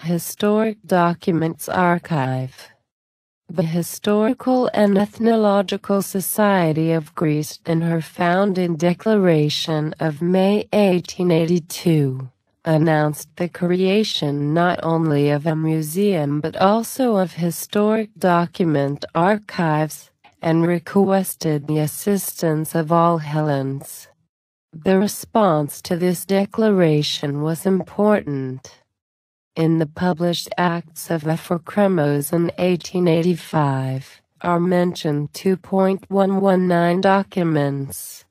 Historic Documents Archive. The Historical and Ethnological Society of Greece, in her founding declaration of May 1882, announced the creation not only of a museum but also of historic document archives, and requested the assistance of all Hellenes. The response to this declaration was important. In the published Acts of Ephremos in 1885, are mentioned 2.119 documents.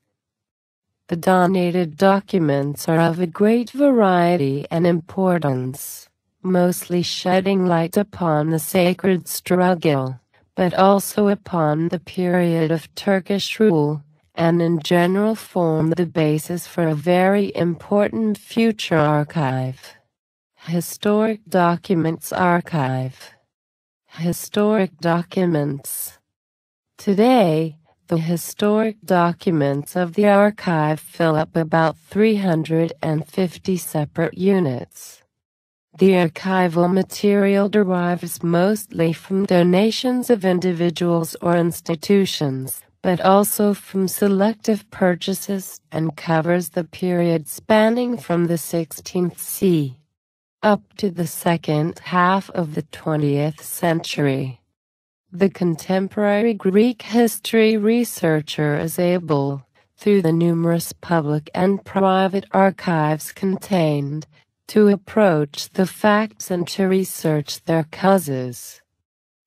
The donated documents are of a great variety and importance, mostly shedding light upon the sacred struggle, but also upon the period of Turkish rule, and in general form the basis for a very important future archive. Historic Documents Archive. Historic Documents. Today, the historic documents of the archive fill up about 350 separate units. The archival material derives mostly from donations of individuals or institutions, but also from selective purchases, and covers the period spanning from the 16th c. up to the second half of the 20th century. The contemporary Greek history researcher is able, through the numerous public and private archives contained, to approach the facts and to research their causes.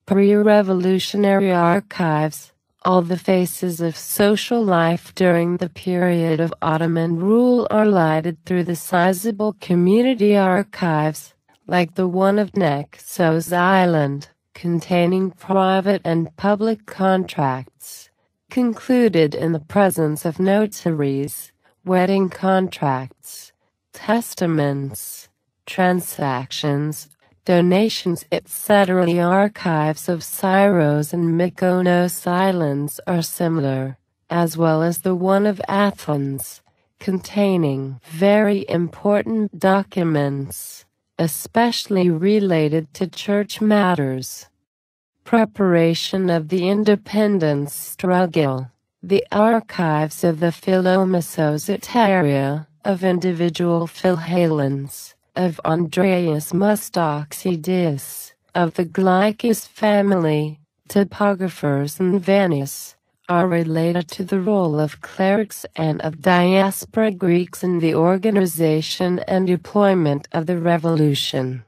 Pre-revolutionary archives. All the phases of social life during the period of Ottoman rule are lighted through the sizable community archives, like the one of Naxos Island, containing private and public contracts, concluded in the presence of notaries, wedding contracts, testaments, transactions, donations, etc. The archives of Syros and Mykonos Islands are similar, as well as the one of Athens, containing very important documents, especially related to church matters. Preparation of the independence struggle. The archives of the Philomesozoteria, of individual Philhellenes, of Andreas Mustoxidis, of the Glycus family, topographers in Venice, are related to the role of clerics and of diaspora Greeks in the organization and deployment of the revolution.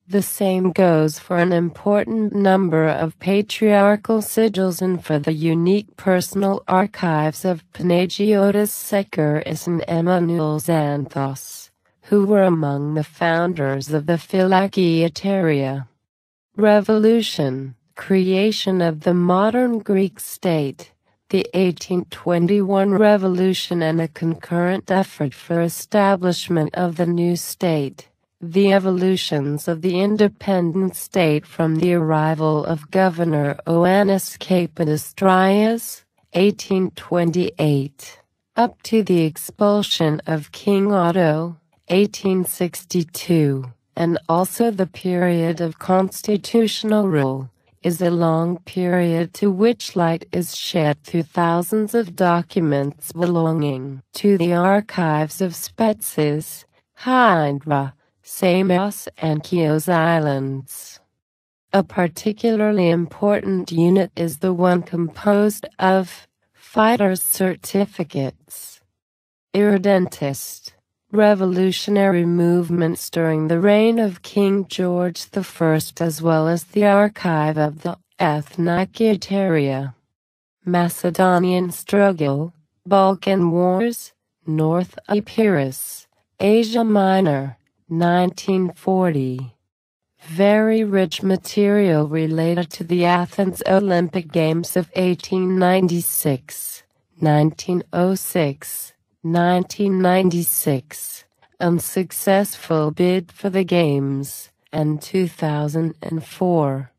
The same goes for an important number of patriarchal sigils and for the unique personal archives of Panagiotis Sekeris and Emmanuel Xanthos, who were among the founders of the Philakioteria. Revolution, creation of the modern Greek state, the 1821 revolution and a concurrent effort for establishment of the new state, the evolutions of the independent state from the arrival of Governor Ioannis Kapodistrias, 1828, up to the expulsion of King Otto, 1862, and also the period of constitutional rule, is a long period to which light is shed through thousands of documents belonging to the archives of Spetses, Hydra, Samos and Chios Islands. A particularly important unit is the one composed of fighters' certificates. Irredentist. Revolutionary movements during the reign of King George I, as well as the archive of the Ethnologiateria. Macedonian struggle, Balkan wars, North Epirus, Asia Minor, 1940. Very rich material related to the Athens Olympic Games of 1896, 1906, 1996, unsuccessful bid for the Games, and 2004.